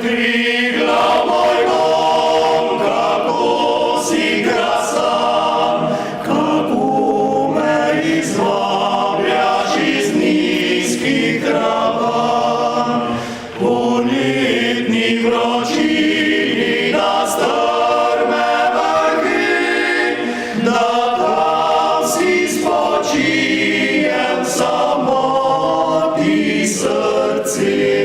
Triglav, moj dom, kako si krasan, kako me izvabljaš iz nizkih travanj. Po letni vročini na strme vrhi, da tam si spočijem samoti srce.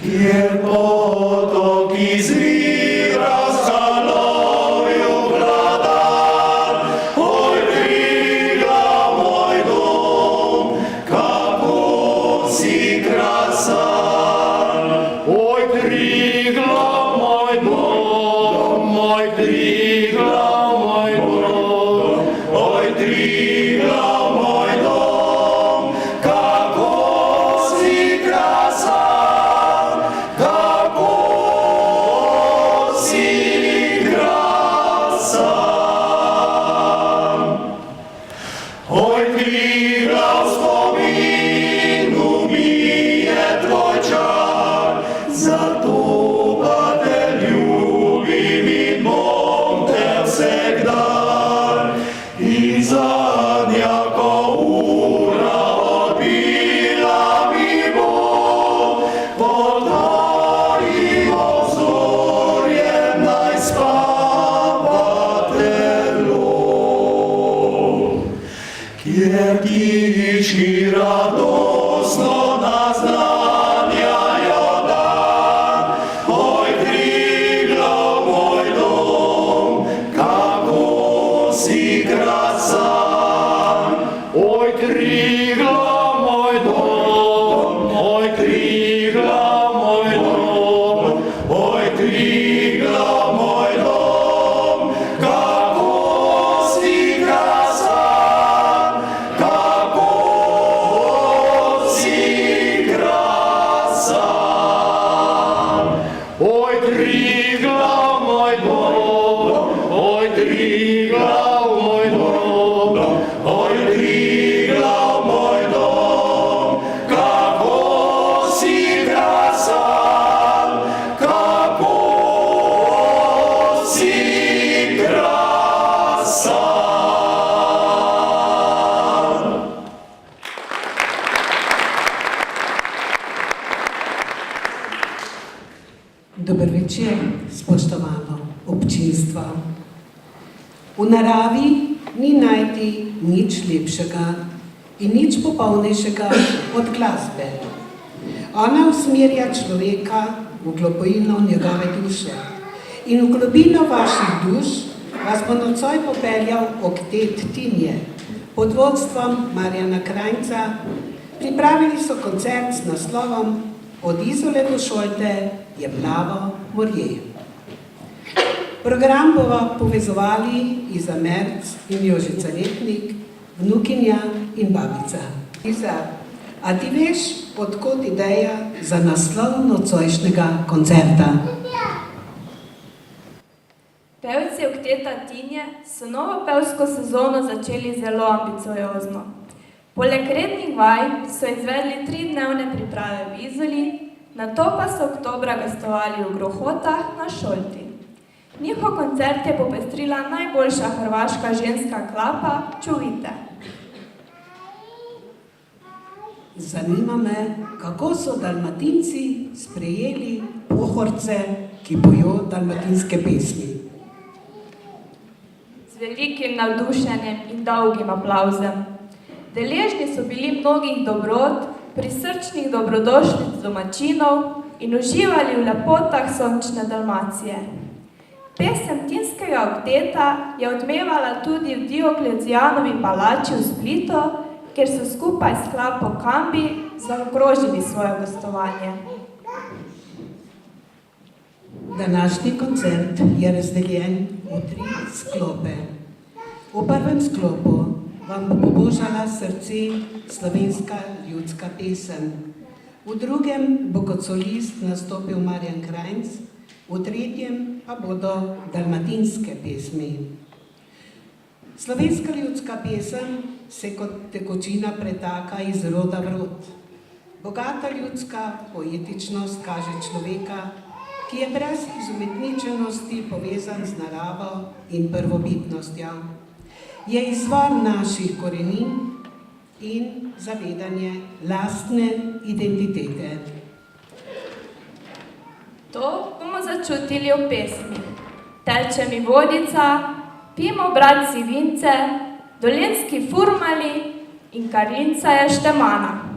Kjer potok izvira z halovju vladan, oj, Triglav, moj dom, kako si krasan. Oj, Triglav, moj dom, moj Triglav, moj dom, oj, Triglav, moj dom, kako si krasan, kako si krasan. Oj, Triglav, spominu mi je tvoj čar, zato pa te ljubim in bom te vsekdar. In zadnja, ko ura odbila mi bo, pod tvojim obzorjem naj spava telo. Kjer tiči radosno naznanjajo dan, oj, Triglav, moj dom, kako si krasan. Oj, Triglav, moj dom, oj, Triglav, moj dom, oj, Triglav, moj dom, kako si krasan, kako si krasan. Oj, Triglav, moj dom, oj, Triglav, moj dom, oj, Triglav, moj dom, kako si krasan, kako si krasan. Dober večer, spoštovano občinstvo. V naravi ni najti nič lepšega in nič popolnejšega od glasbe. Ona usmerja človeka v globino njegove duše in v globino vaših duš vas bo nocoj popeljal oktet Tinje pod vodstvom Marjana Krajnca. Pripravili so koncert s naslovom Od Izole do Šolte je plavo morje. Program bova povezovali Iza Merc in Jožica Letnik, vnukinja in babica. Iza, a ti veš, odkot ideja za naslov nocojšnjega koncerta? Pevci Okteta Tinje so novo pevsko sezono začeli zelo ambiciozno. Poleg rednih vaj so izvedli 3-dnevne priprave v Izoli, nato pa so oktobra gostovali v Grohotah na Šolti. Njihov koncert je popestrila najboljša hrvaška ženska klapa Čuvite. Zanima me, kako so Dalmatinci sprejeli Pohorce, ki pojo dalmatinske pesmi. Z velikim navdušenjem in dolgim aplavzem. Deležni so bili mnogih dobrot, prisrčnih dobrodošlic domačinov in uživali v lepotah sončne Dalmacije. Pesem Tinskega okteta je odmevala tudi v Dioklecianovi palači v Splitu, kjer so skupaj s klapo Kambi zaokrožili svoje gostovanje. Današnji koncert je razdeljen v 3 sklope. V prvem sklopu vam bo pobožala srce slovenska ljudska pesem. V drugem bo kot solist nastopil Marjan Krajnc, v tretjem pa bodo dalmatinske pesmi. Slovenska ljudska pesem se kot tekočina pretaka iz roda v rod. Bogata ljudska poetičnost kaže človeka, ki je brez izumetničenosti povezan z naravo in prvobitnostjo. Je izvor naših korenin in zavedanje lastne identitete. To bomo začutili v pesmi. Teče mi vodica, pimo bratci vince, dolenski furmali in Karlinca je štemana.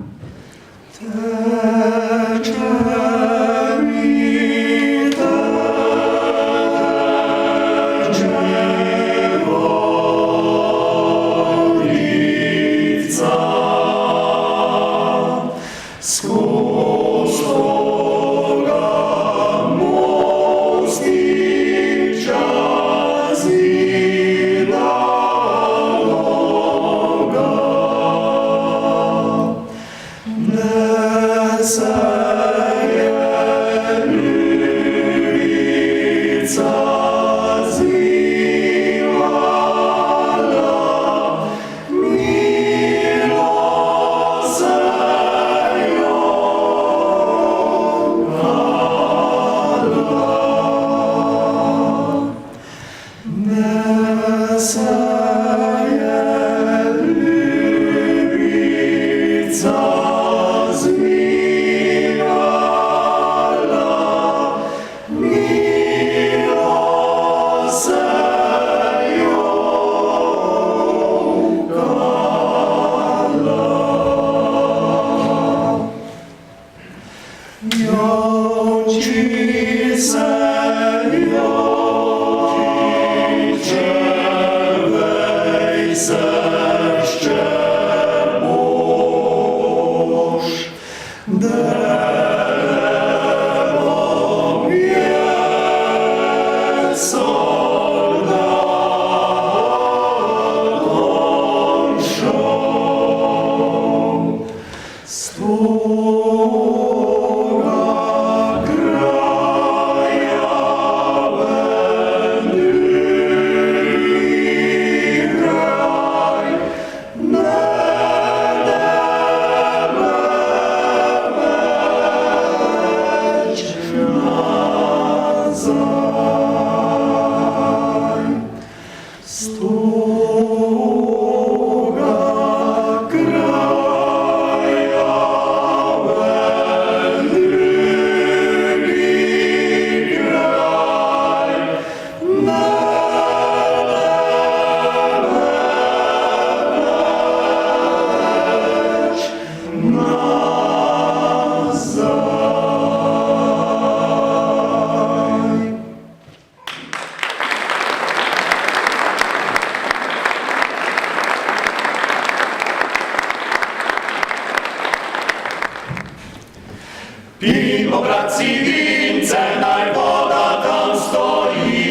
Pijmo, bratci, vince, naj voda tam stoji.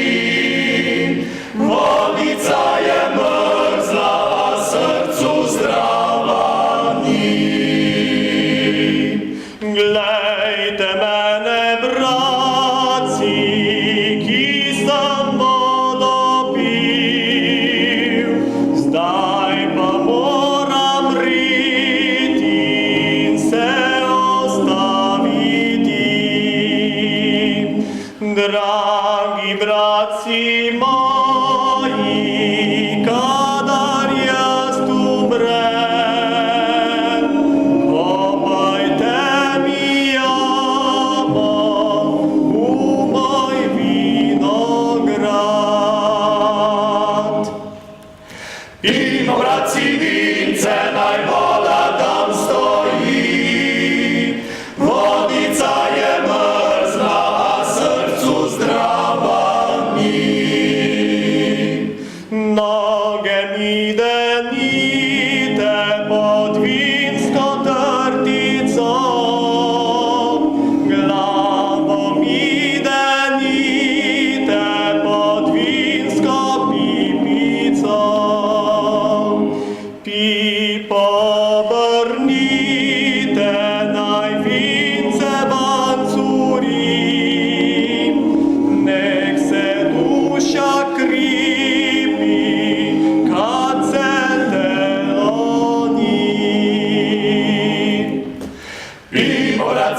Vodica je mrzla, a srcu zdrava ni. Glejte mene, bratci, ki sem vodo pil, zdaj pa moram riti in se dragi bratci moji, kadar jaz umrem, kopajte mi jamo v moj vinograd. Pijmo, bratci, vince, naj voda tam stoji, vodica je mrzla, a srcu zdrava ni.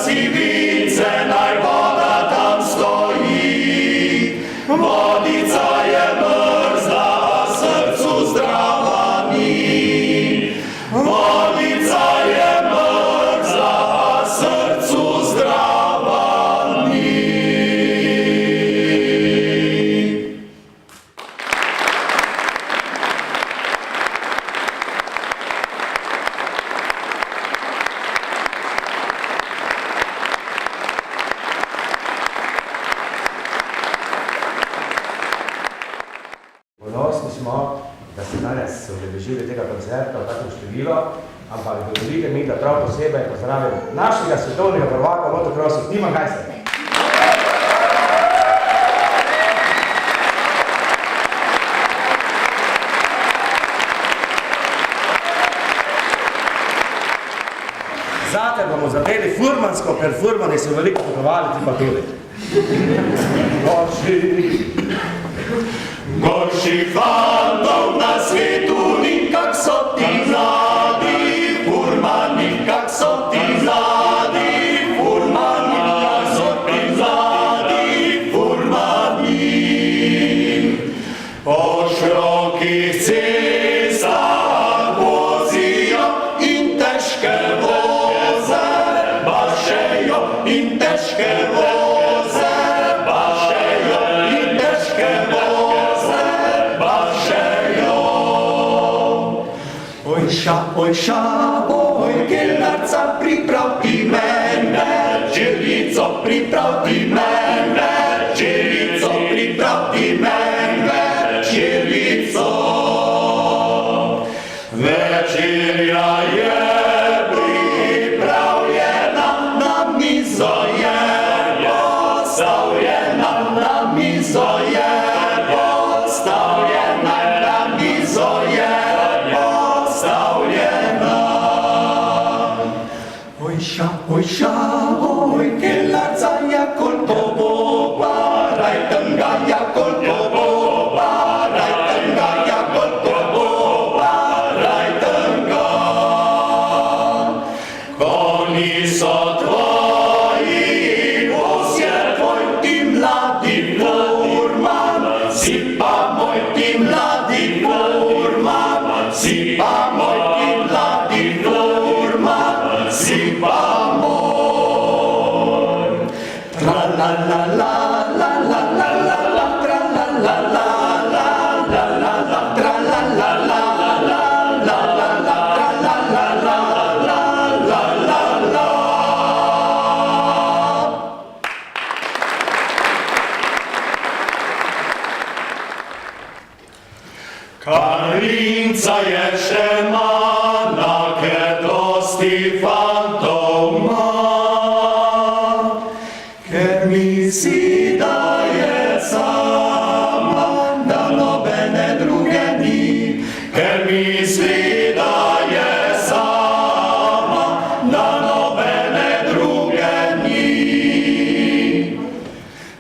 civince, naj voda tam stoji. Vodica je mrzla, a srcu zdrava ni. Vodica je mrzla, a srcu zdrava ni. Ponosni smo, da ste danes udeležili tega koncerta v takem številu, ampak dovolite mi, da prav posebej pozdravim našega svetovnega prvaka v motokrosu, Tima Gajsa. Zate bomo zapeli furmansko, ker furmani so veliko potovali, ti pa tudi. Gorših fantov na svetu ni, kak so ti mladi, furmani, kak so ti mladi, furmani, kak so ti mladi, furmani. Po širokih cestah vozijo in težke voze, bašejo in težke voze, bašejo in težke voze, bašejo. Ojša, oj, kelnarca, pripravti mene, želico pripravti mene, želico pripravti mene, želico. Večerja je pripravljena, na mizo je postavljena, na mizo je postavljena, na mizo je postavljena. Ojša, oj, kelnarca, jakol to bo, barajtenga, jakol to bo, barajtenga, jakol to bo, barajtenga. Konji so tvoji, voz je tvoj, ti mladi furman, si pa moj, ti mladi furman, si pa moj, ti mladi furman, si pa moj. Tra la la la la la la la la, tra la la la la la la la, tra la la la la la la la, tra la la la la la la la. Karinca je še mana, ker dosti fantov ima, ker misli, da je sama, da nobene druge ni, ker misli, da je sama, da nobene druge ni.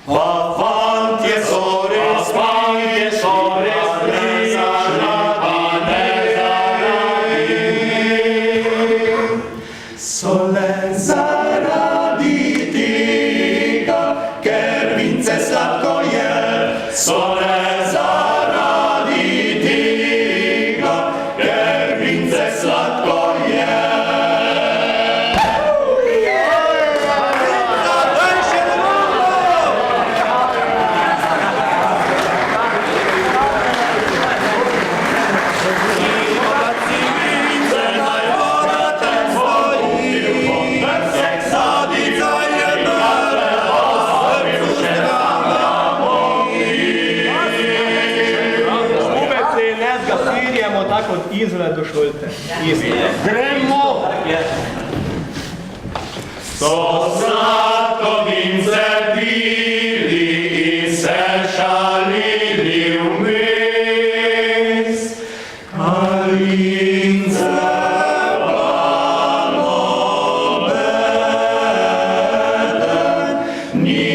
Pa fantje so res, fantje so res, so le zaradi tega, ker vince sladko je. So le zaradi tega, ker vince sladko je. Tako od Izole do Šolte. Gremo! So sladko vince pili in se šalili vmes. Karince pa nobeden ni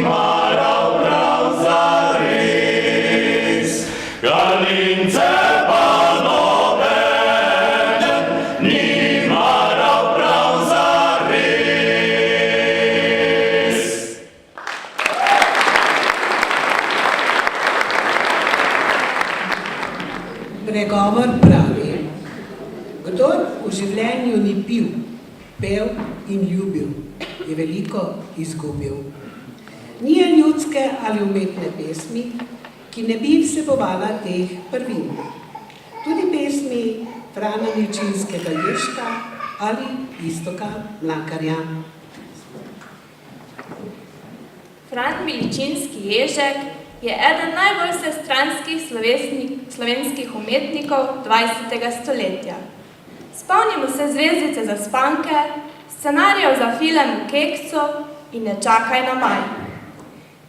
maral prav zares. Karince ni maral prav zares. bil, pel in ljubil, je veliko izgubil. Ni ljudske ali umetne pesmi, ki ne bi vsebovala teh prvin. Tudi pesmi Frana Milčinskega Ježka ali Iztoka Mlakarja. Fran Milčinski Ježek je eden najbolj vsestranskih slovenskih umetnikov 20. stoletja. Spomnimo se Zvezdice za spanke, scenarijev za film v Kekcu in Ne čakaj na maj.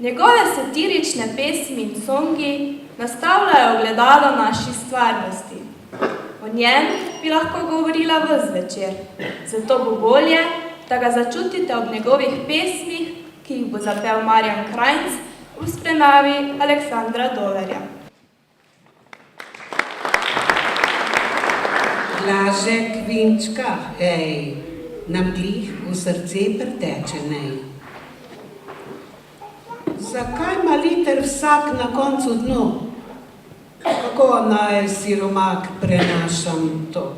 Njegove satirične pesmi in songi nastavljajo ogledalo naši stvarnosti. O njem bi lahko govorila ves večer, zato bo bolje, da ga začutite ob njegovih pesmih, ki jih bo zapel Marjan Krajnc v spremljavi Aleksandra Dolerja. Blažek Vinčka, hej, nam glih v srce preteče, nej. Zakaj ima liter vsak na koncu dnu? Kako naj siromak prenašam to?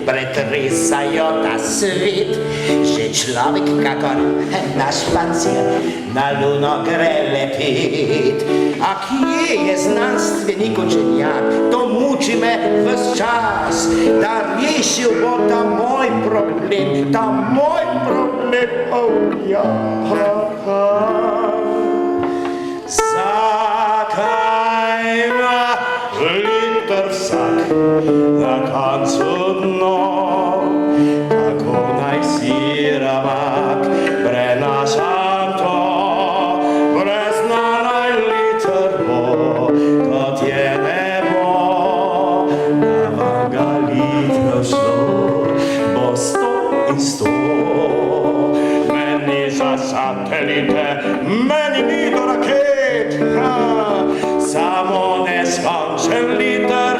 Pretresajo ta svet, že človek kakor na špancir na luno gre lepit. A kje je znanstvenik učenjak, to muči me ves čas, da rešil bo ta moj problem, oh ja. Zakaj ima liter vsak na koncu dno, kako naj siromak prenašam to, brez dna naj liter bo, kot je nebo, da vam ga liter šlo, bo 100 in 100. Meni za satelite, meni ni do raket, samo neskončen liter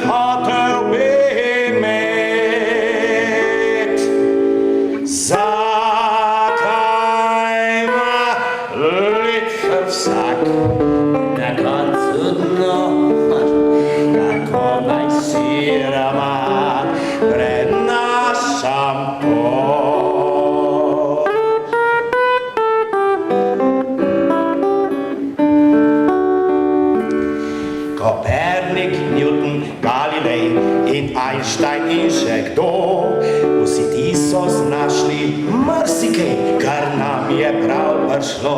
siromak, prenašam to. Kopernik, Newton, Galilej in Einstein in še kdo, vsi ti so znašli marsikaj, kar nam je prav prišlo.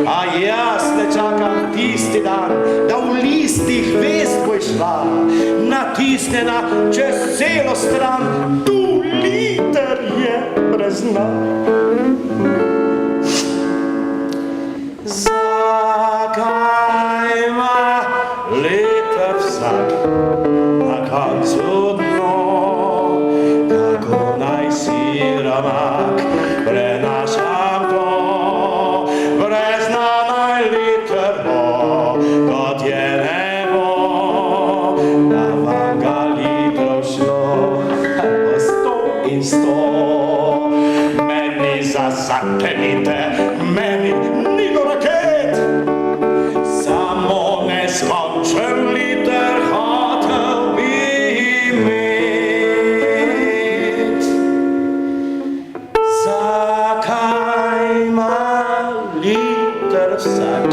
A jaz ne čakam tisti dan, da v listih vest bo šla, natisnjena čez celo stran, tu liter je brez dna. Zakaj ima liter vsak na koncu dno, kako naj siromak prenašam to, brez dna naj liter bo, kot je nebo, da vam ga litrov šlo, po 100 in 100. Meni za satelite, meni ni do raket, samo neskončen liter hotel bi imet. Zakaj ima liter vsak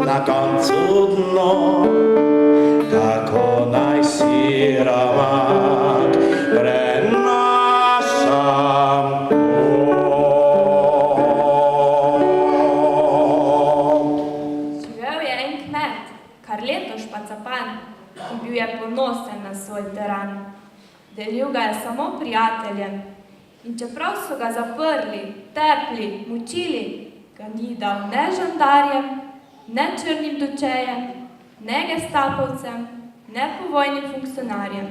na koncu dno, kako naj siromak prenašam to. Živel je en kmet, Karleto Špacapan, ki bil je ponosen na svoj teran. Delil ga je samo prijateljem in čeprav so ga zaprli, tepli, mučili, ga ni dal ne žandarjem, ne črnim točejem, ne gestapovcem, ne povojnim funkcionarjem.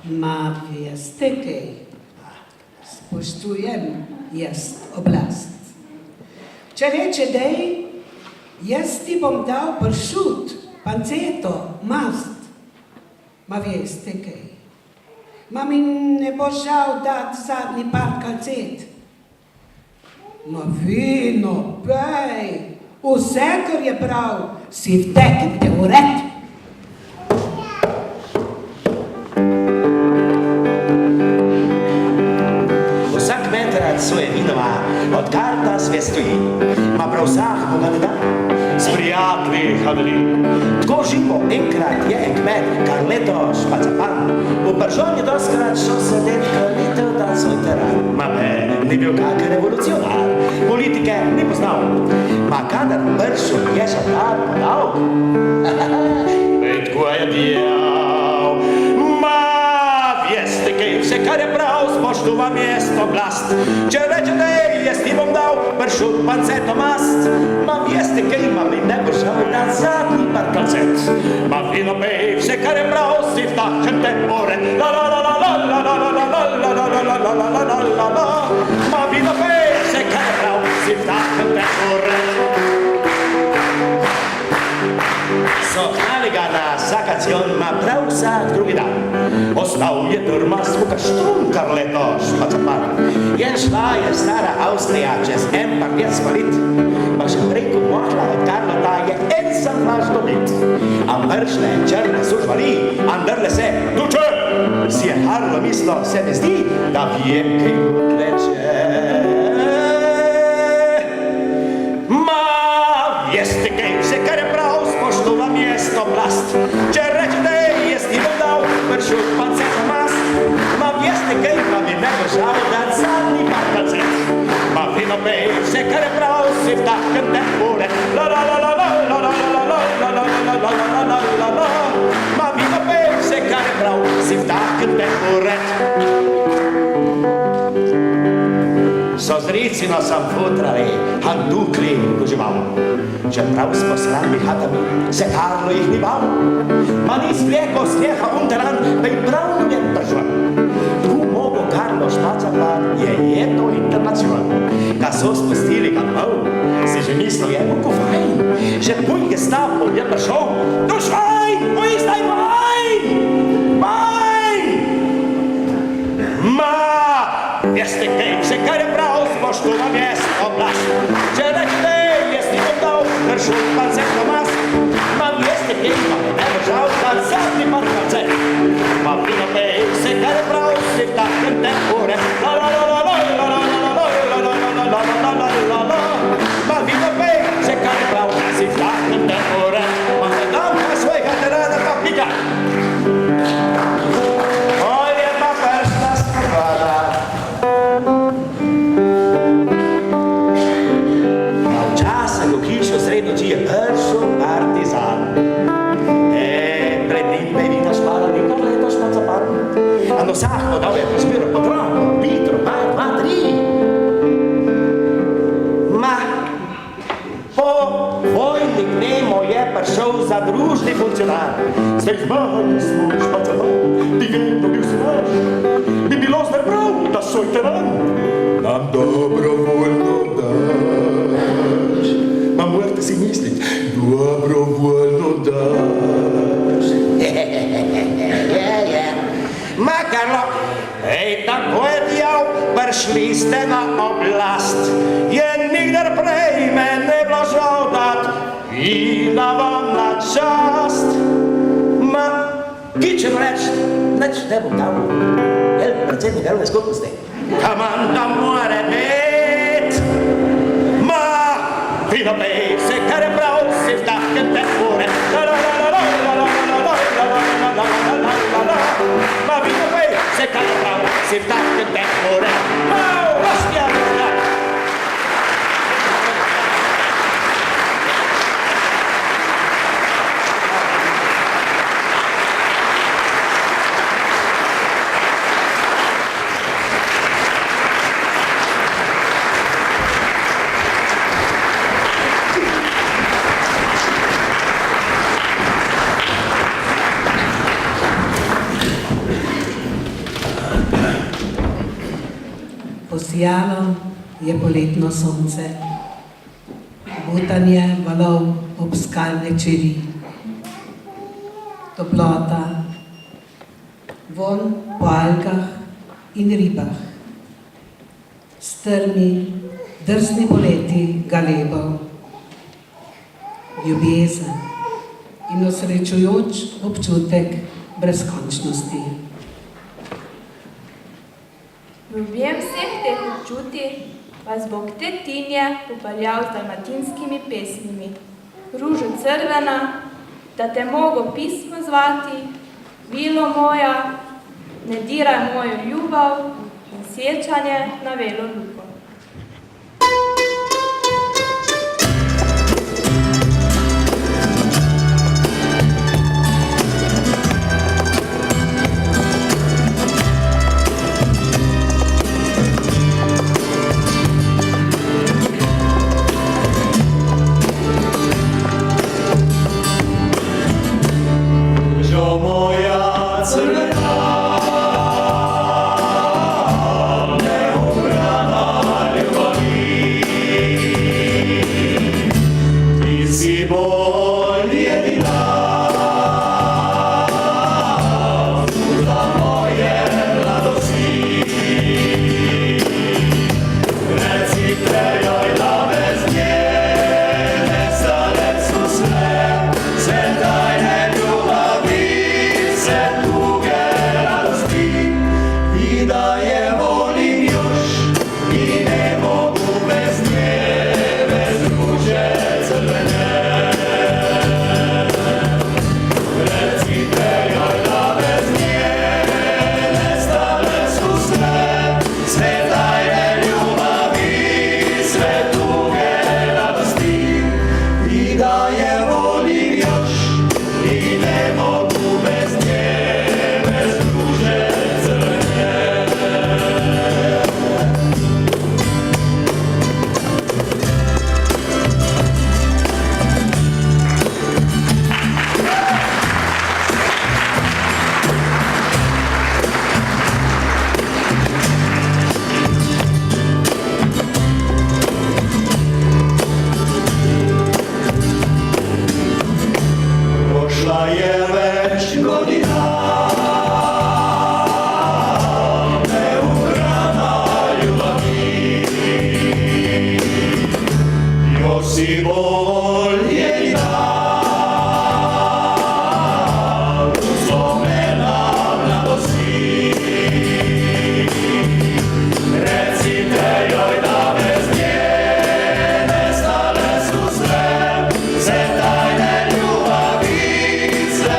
Ma veste kaj? Spoštujem jaz oblast. Če reče dej, jaz ti bom dal pršut, panceto, mast. Ma veste kaj? Ma mi ne bo žal dati zadnji par kalcet. Ma vino, bej, vse, kar je prav, si vteknite v red. Vsak kmet rad svoje vinova, odkar ta svet stoji, ma prav vsak bogat dan s prijatelji hadli. Tako živo enkrat je en kmet, Karleto Špacapan, v Pržoni doskrat šel sedet Karleto dan svoj teran. Ma ni bil kak revolucionar, politike ni poznal, ma kadar pršel je žandar podal, tako je dijal. Ma veste kaj, vse kar je prav, spoštova mesto oblast. Če rečete, jaz ti bom dal pršut, panceto, mast. Ma veste kaj, ma mi ne bo žal na zadnji par kalcet. Ma vino pej, vse kar je prav, si vtaknem te pored. La la la la la la la la la la la la la la la la la la. Ma vino pej, vse kar je prav, si vtaknem te pored. So hnali ga na sakacion, ma prav vsak drugi dan. Ostal je trmast v kaštrum Karleto Špacapan. Jen šla je stara Avstrija čez en parket spalit, pa še preko mohla od Karlota je en sam flaš dobit. A mršle črne sužvali, andrle se duče, si je Harlo mislo, se mi zdi, da vjem kaj odleče. Ma veste kaj, vse kar je prav, spoštova mesto oblast. Če rečete, jaz ti bom dal pršut, panceto, mast. Ma veste kaj, ma mi ne bo žal dat zadnji par kalcet. Ma vino pej, vse kar je prav, si vtaknem te pored. La la la la la la la la la la la la la la la la. Ma vino pej, vse kar je prav, si vtaknem te pored. So zricino sam futrali, handukli užival. Čeprav s poslanimi hatami se Karlo jih ni bal. Ma ni slijeko slijeha unteran, pej prav njen pržvan. Tu mogo Karlo Špacapan je jedno internacion. Ga so spustili ga mol, si že mislil je mogo fajn. Že puj gestapo je prišel, du švajn, puj zdaj vajn, vajn. Ma, veste kaj, vse kar je prav, spoštova mesto oblast. Če rečete, jaz ti bom dal pršut, panceto, mast. dosahno, dal je razmero podrago, litro, dva, tri. Ma, po vojni k njemu je prišel zadružni funkcionar. Zdaj zmahali smo špacovali, ti vedno bil si naš. Bi bilo zdaj prav, da svoj teran nam dobrovoljno daš. Ma morate si misliti, dobrovoljno daš. Ma Karlo, ej, tako je djel, prišli ste na oblast. Je nikdar prej me ne bilo žal dat, vina vam na čast. Ma, ki ćemo reći, neći ne bom tamo, jel, predsjednik Velne skupnosti, komanda more bit. Ma, vino pej se, kar je prav, si vdahke te fure, ma vino pej se, kar je prav, si vdahke te fure, rostja, Posijalo je poletno sonce, butanje valov ob skalne čeri, toplota, vonj po algah in ribah, strmi, drsni poleti galebov, ljubezen in osrečujoč občutek brezkončnosti. V objem vseh teh občutij vas bo k te tinje popeljal z dalmatinskimi pesmimi. Ružo crvena, da te mogo pismo zvati, vilo moja, ne diraj mojo ljubav in sečanje na velo ljubav. Moja crvena, neobrana ljubavi, ti si bolj jedina, za moje mladosti. Recite joj, da bez nje ne stane susret, sve tajne ljubavi, se tuge radosti, i da je volim još i ne mogu bez nje, bez ruže crvene. Recite joj da bez nje nestane susret, sve tajne ljubavi, sve tuge radosti, i da je volim još i ne mogu bez nje, bez ruže crvene. Prošla je već godina, neubrana ljubavi, još si bolj jedina, uspomena mladosti. Recite joj da bez nje nestane susret, sve tajne ljubavi, sve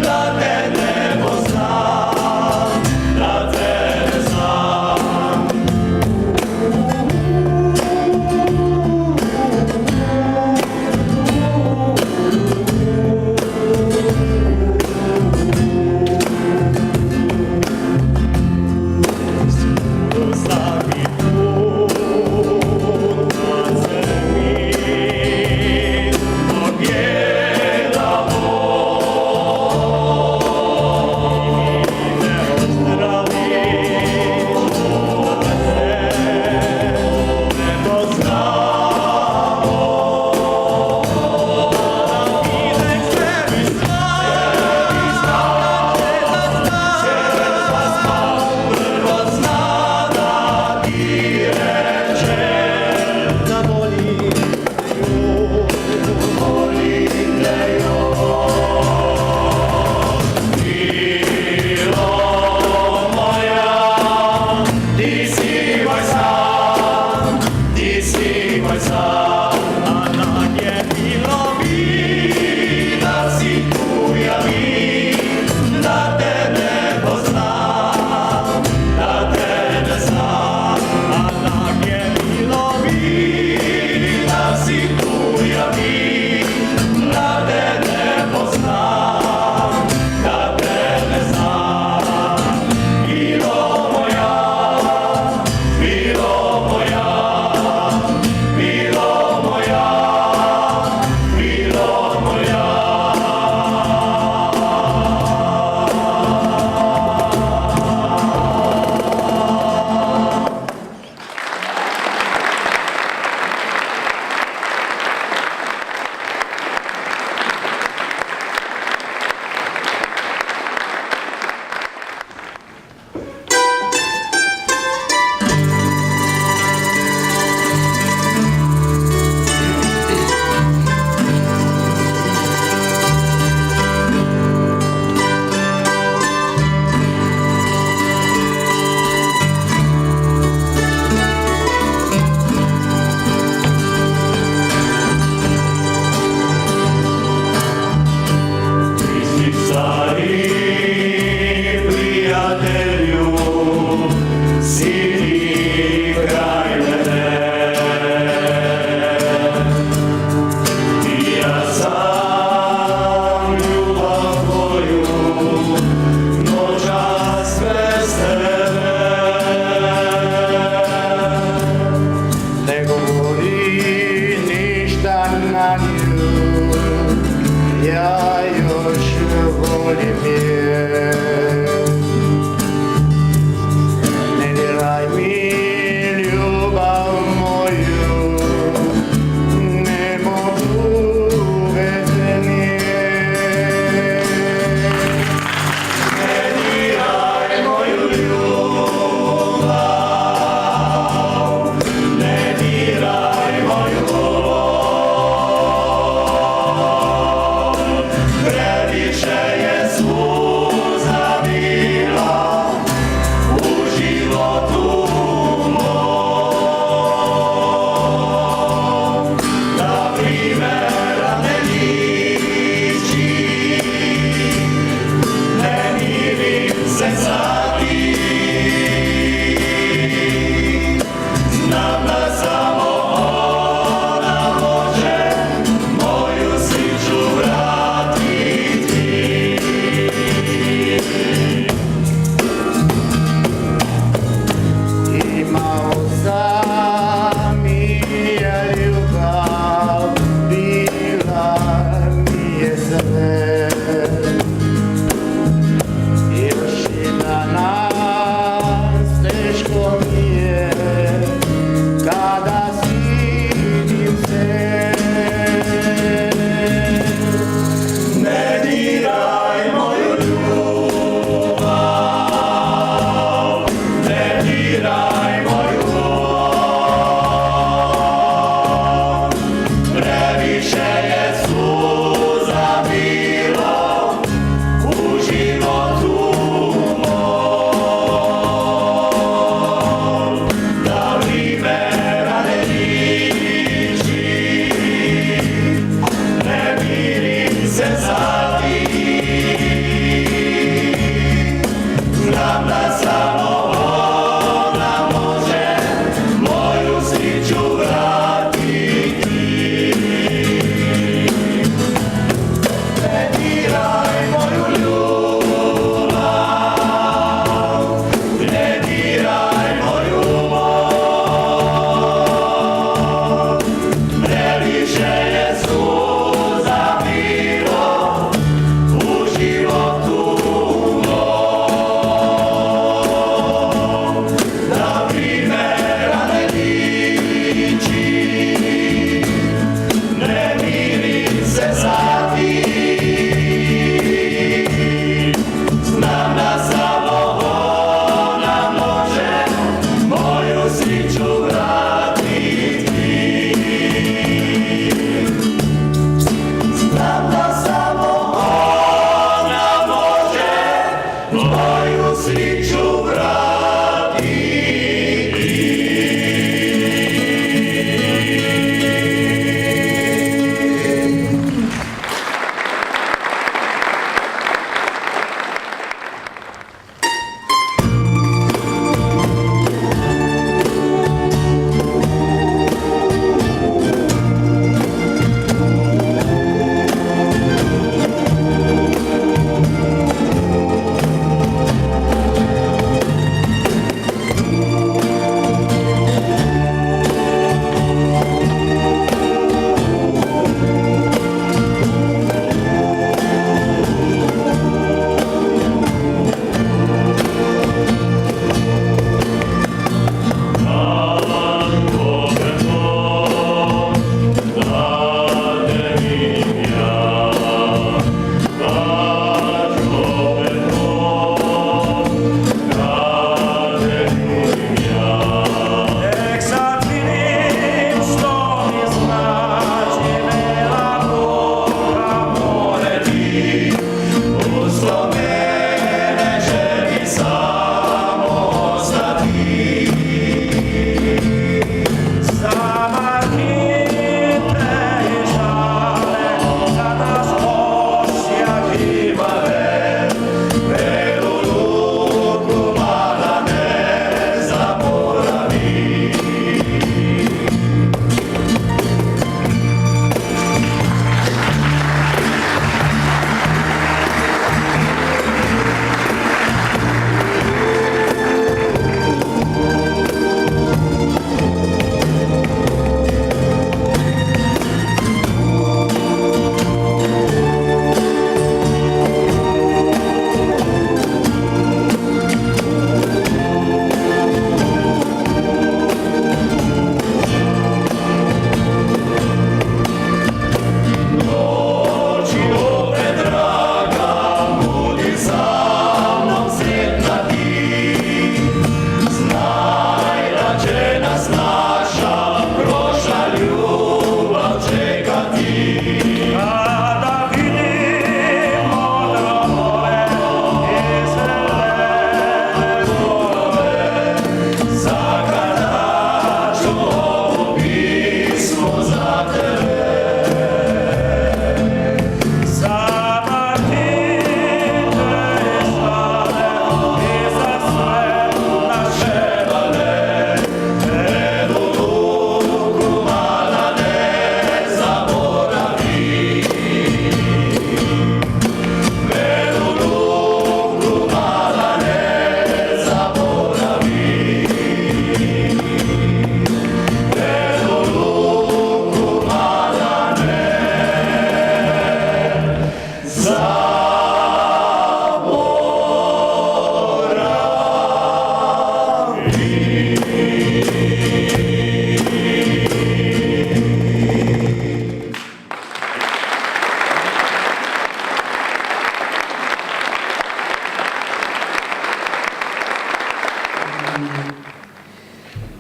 da te ne poznam, da te ne znam. Vsaki pot na zemlji pogledamo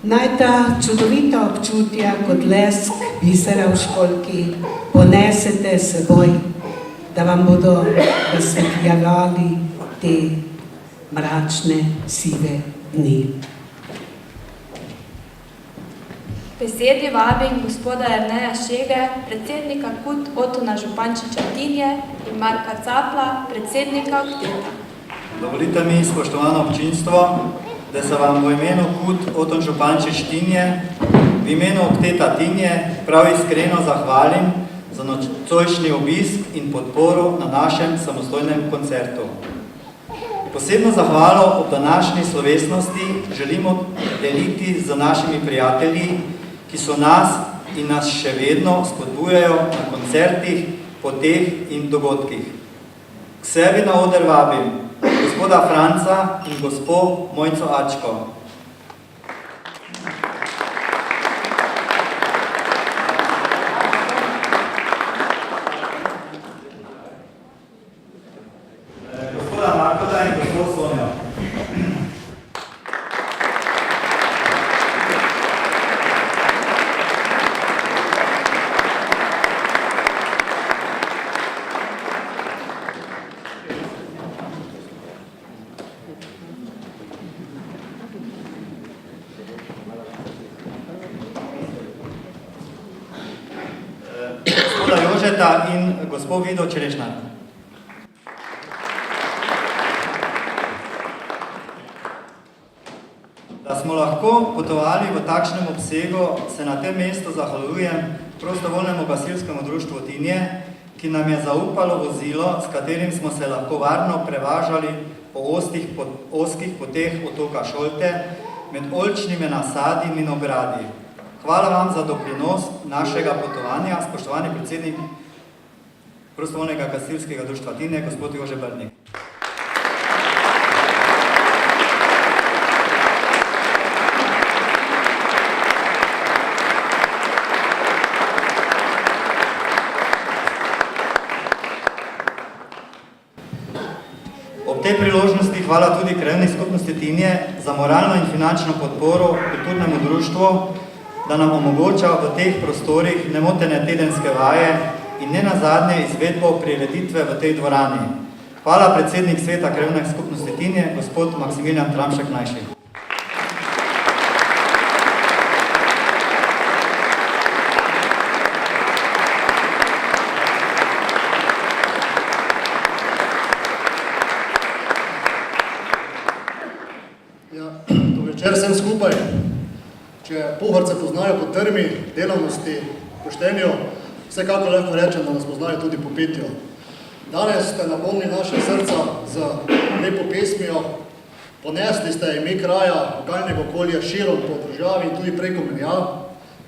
Naj ta čudovita občutja kot lesk bisera v školjki ponesete s seboj, da vam bodo razsvetljavali te mračne, sive dni. Besedi vabim gospoda Jerneja Šege, predsednika KUD Otona Župančiča Tinje in Marka Capla, predsednika Okteta. Dovolite mi, spoštovano občinstvo, da se vam v imenu KUD Oton Župančič Tinje, v imenu Okteta Tinje prav iskreno zahvalim za nocojšnji obisk in podporo na našem samostojnem koncertu. Posebno zahvalo ob današnji slovesnosti želimo deliti z našimi prijatelji, ki so nas in nas še vedno spodbujajo na koncertih, poteh in dogodkih. K sebi na oder vabim gospoda Franca in gospo Mojco Ačko. Gospoda Markoda in gospod Sonjo. Gospoda Jožeta in gospod Vido Čerešnar. Da smo lahko potovali v takšnem obsegu, se na tem mestu zahvaljujem prostovoljnemu gasilskemu društvu Tinje, ki nam je zaupalo vozilo, s katerim smo se lahko varno prevažali po ozkih poteh otoka Šolte med oljčnimi nasadi in vinogradi. Hvala vam za doprinos našega potovanja, spoštovani predsednik prostovoljnega gasilskega društva Tinje, gospod Jože Brnik. Ob tej priložnosti hvala tudi krajevni skupnosti Tinje za moralno in finančno podporo kulturnemu društvu, da nam omogoča v teh prostorih nemotene tedenske vaje in nenazadnje izvedbo prireditve v tej dvorani. Hvala predsednik sveta krajevne skupnosti Tinje, gospod Maksimilijan Tramšek Najši. Večer vsem skupaj. Če Pohorce poznajo po trmi, delavnosti, poštenju, vsekakor lahko rečem, da nas poznajo tudi po petju. Danes ste napolnili naše srca z lepo pesmijo, ponesli ste ime kraja, lokalnega okolja širom po državi in tudi preko meja.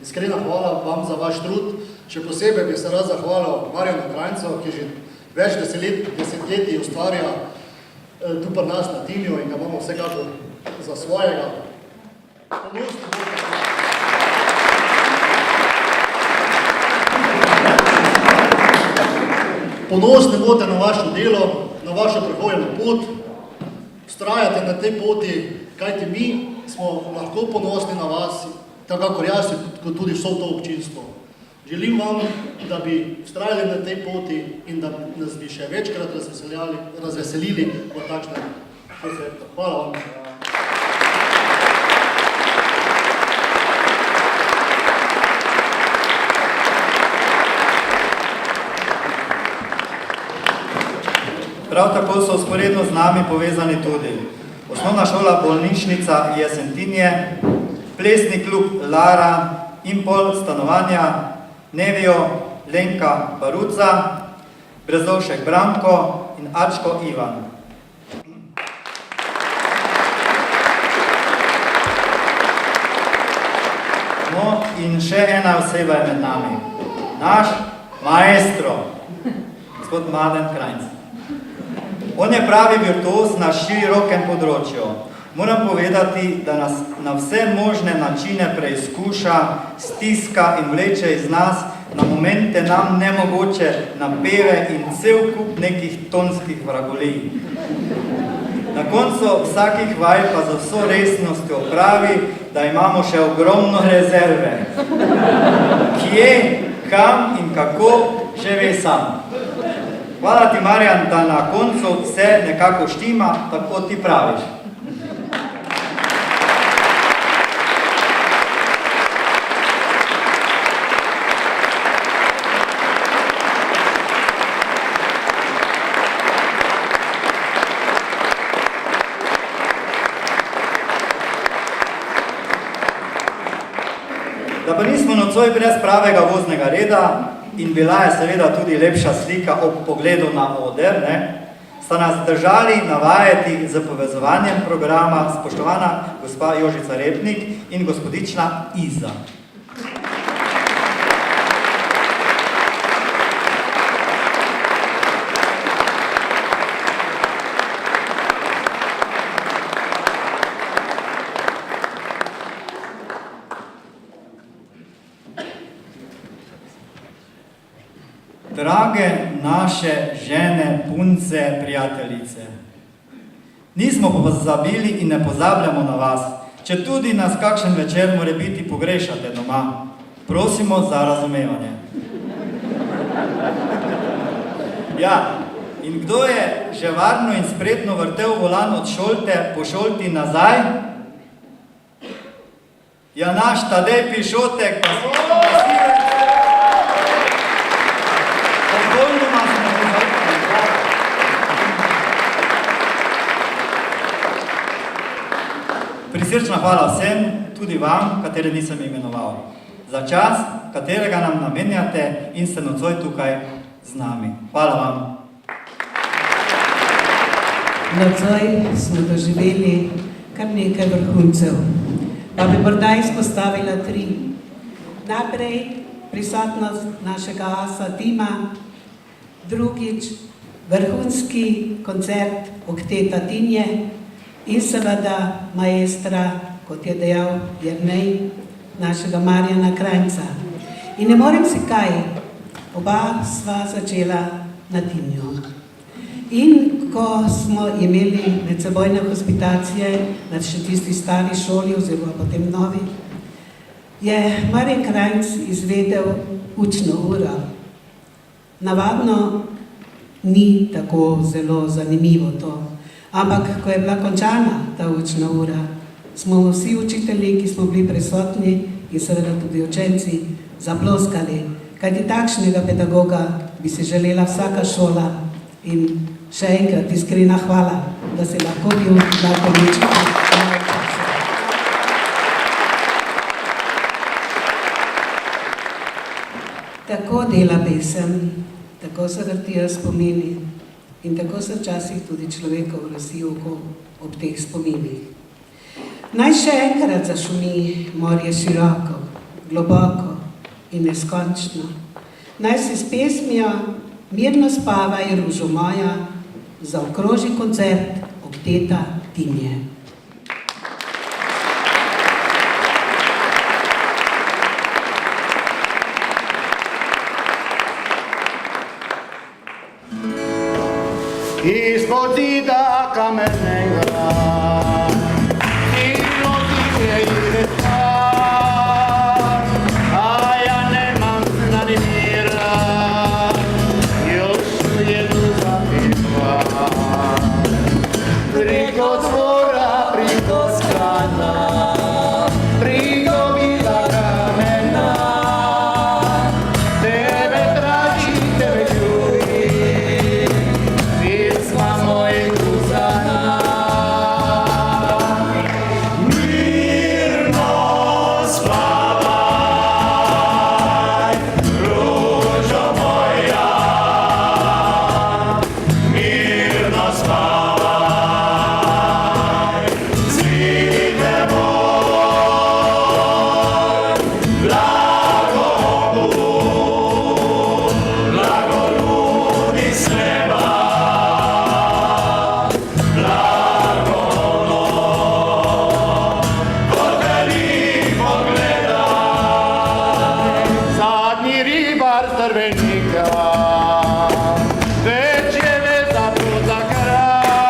Iskrena hvala vam za vaš trud. Še posebej bi se rad zahvalil Marjanu Krajncu, ki že več desetletij ustvarja tu pri nas na Tinju in ga bomo vsekakor za svojega. Ponosni boste na vaše delo, na vašo prehojeno pot, vztrajate na tej poti, kajti mi smo lahko ponosni na vas, tako kakor jaz, kot tudi vso to občinstvo. Želim vam, da bi vztrajali na tej poti in da nas bi še večkrat razveselili v takšnem koncertu. Hvala vam. Prav tako so vzporedno z nami povezani tudi Osnovna šola Bolnišnica Jesentinje, Plesni klub Lara, Impol stanovanja Nevijo Lenka Baruca, Brezovšek Branko in Ačko Ivan. No in še ena oseba je med nami. Naš maestro, gospod Mladen Krajnc. On je pravi virtuoz na širokem področju. Moram povedati, da nas na vse možne načine preizkuša, stiska in vleče iz nas na momente nam nemogoče napeve in cel kup nekih tonskih vragolij. Na koncu vsakih vaj pa za vso resnostjo pravi, da imamo še ogromno rezerve. Kje, kam in kako, še ve sam. Hvala ti, Marjan, da na koncu vse nekako štima, tako ti praviš. Da pa nismo nocoj brez pravega voznega reda in bila je seveda tudi lepša slika ob pogledu na oder, sta nas držali navajati z povezovanjem programa spoštovana gospa Jožica Repnik in gospodična Iza. Drage naše žene, punce, prijateljice, nismo pa pozabili in ne pozabljamo na vas, če tudi nas kakšen večer more biti pogrešate doma. Prosimo za razumevanje. Ja, in kdo je že varno in spretno vrtel volan od Šolte po Šolti nazaj? Ja, naš Tadej Pišotek, pa prisrčna hvala vsem, tudi vam, katere nisem imenoval, za čas, katerega nam namenjate in ste nocoj tukaj z nami. Hvala vam. Nocoj smo doživeli kar nekaj vrhuncev, pa bi morda izpostavila 3. Najprej prisotnost našega asa Tima, drugič vrhunski koncert Okteta Tinje in seveda maestra, kot je dejal Jernej, našega Marjana Krajnca. In ne morem si kaj, oba sva začela na Tinju. In ko smo imeli medsebojne hospitacije na še tisti stari šoli oziroma potem novi, je Marjan Krajnc izvedel učno uro. Navadno ni tako zelo zanimivo to, ampak ko je bila končana ta učna ura, smo vsi učitelji, ki smo bili prisotni in seveda tudi učenci, zaploskali, kajti takšnega pedagoga bi si želela vsaka šola in še enkrat iskrena hvala, da si lahko bil lahko učitelj. Tako dela pesem, tako se vrtijo spomini in tako se včasih tudi človeka vrasi oko ob teh spominih. Naj še enkrat zašumi morje široko, globoko in neskončno. Naj se s pesmijo Mirno spavaj, ružo moja, zaokroži koncert Okteta Tinje. Ispod zida kamennega silno tinje ide star, a ja nemam sna ni mira, još jednu zapitvam. Priko dvora, priko strana, priko bila kamena, tebe traži, tebe ljubi, pisma mojeg uzana. Mirno spavaj, ružo moja, mirno spavaj, cvite moj, blago ludi s neba. Zadnji ribar Trvenika, već je vezan za kraj.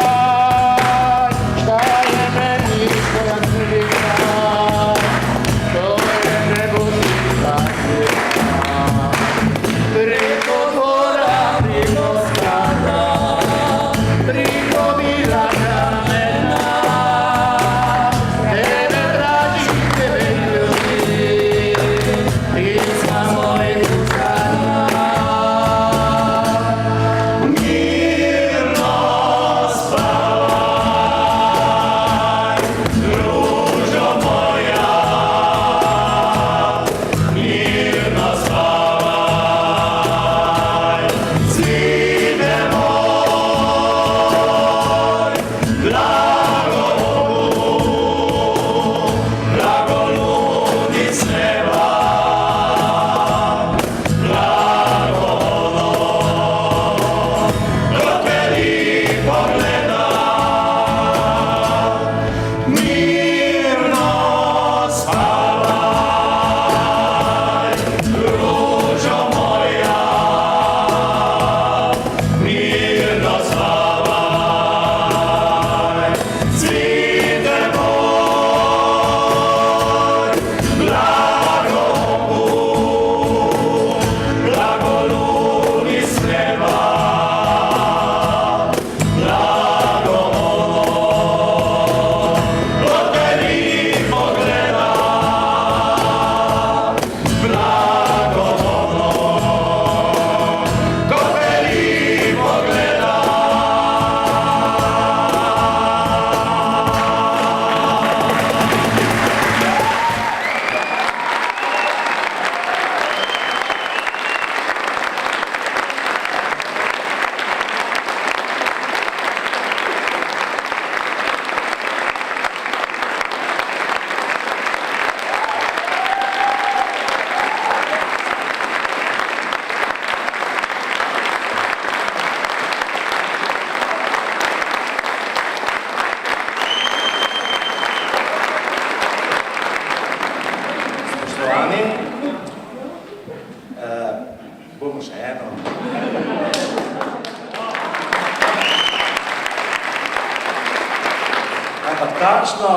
ampak takšno,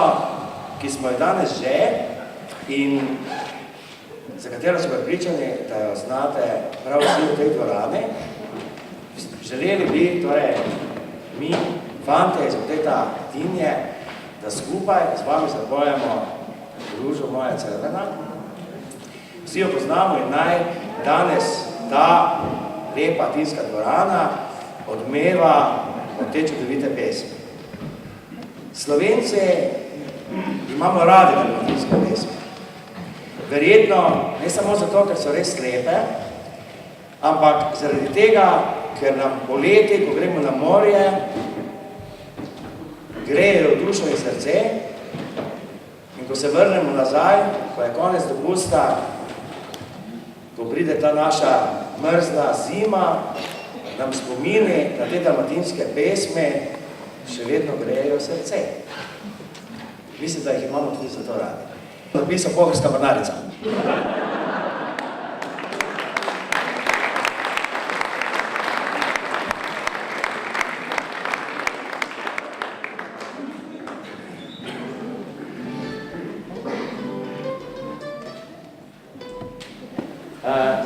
ki smo jo danes že in za katero so prepričani, da jo znate prav vsi v tej dvorani. Želeli bi, torej, mi, fante iz Okteta Tinje, da skupaj z vami zapojemo Ružo moja crvena. Vsi jo poznamo in naj danes ta lepa tinska dvorana odmeva od te čudovite pesmi. Slovenci imamo radi dalmatinske pesmi. Verjetno ne samo zato, ker so res lepe, ampak zaradi tega, ker nam poleti, ko gremo na morje, grejejo dušo in srce in ko se vrnemo nazaj, ko je konec dopusta, ko pride ta naša mrzla zima, nam spomini na te dalmatinske pesme še vedno grejejo srce. Mislim, da jih imamo tudi zato radi. Napisal Pohorska mornarica.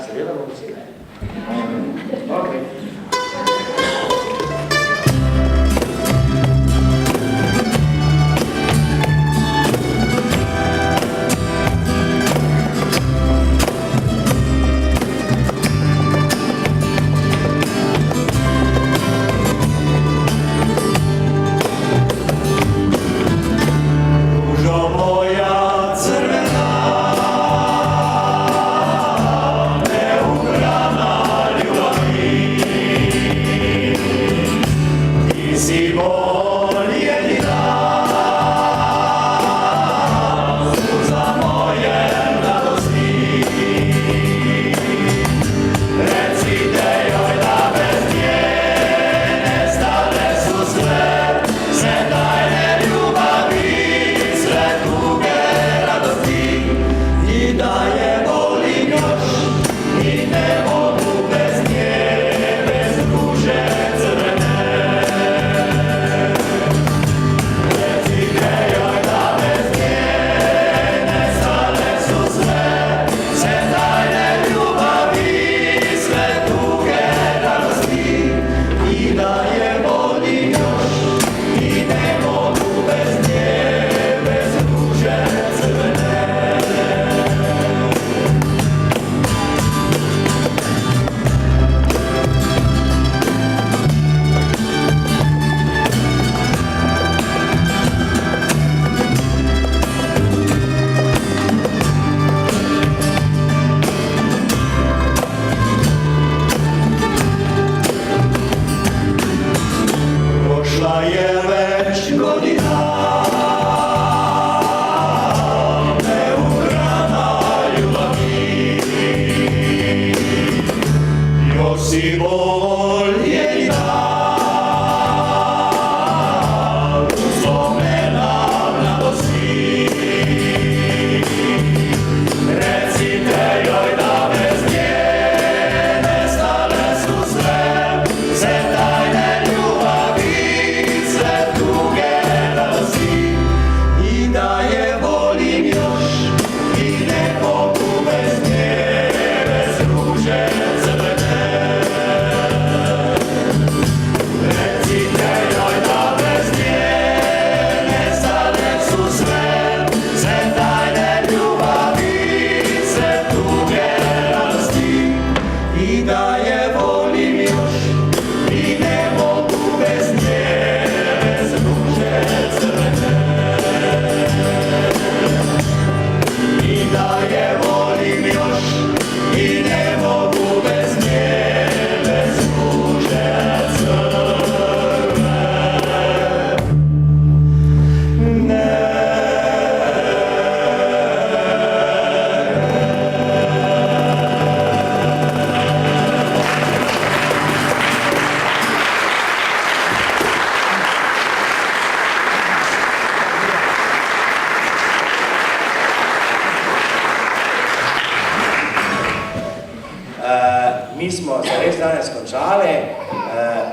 Seveda bomo vsi, ne? Okay.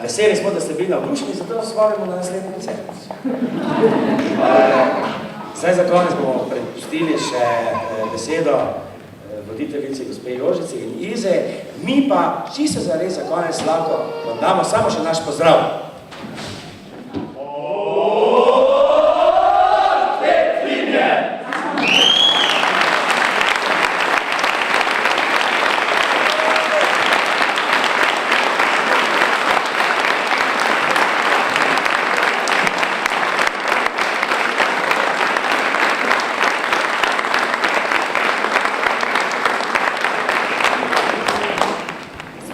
Veseli smo, da ste bili navdušeni, zato vas vabimo na naslednji koncert. Zdaj za konec bomo prepustili še besedo voditeljici gospe Jožici in Ize, mi pa čisto zares za konec lahko vam damo samo še naš pozdrav.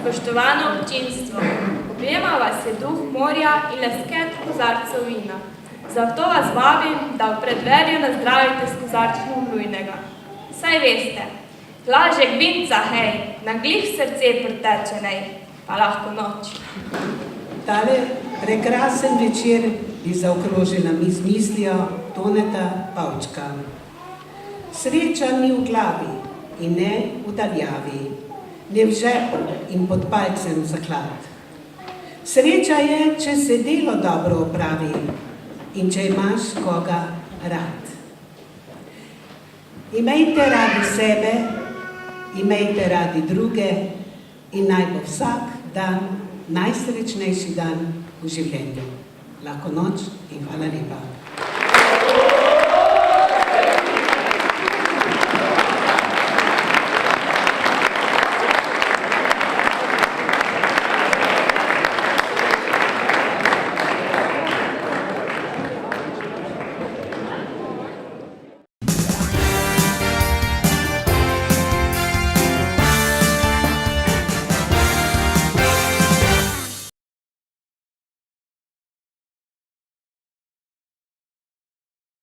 Spoštovano občinstvo, objema vas je duh morja in lesket kozarcev vina. Zato vas vabim, da v predverju nazdravite s kozarčkom vlujnega. Saj veste, lažek vinca, hej, na glih srce priteče, nej, pa lahko noč. Tale prekrasen večer bi zaokrožila mi z mislijo Toneta Pavčka. Sreča ni v glavi in ne v daljavi, ne v žepu in pod palcem zaklad. Sreča je, če se delo dobro opravi in če imaš koga rad. Imejte radi sebe, imejte radi druge in naj bo vsak dan najsrečnejši dan v življenju. Lahko noč in hvala lepa.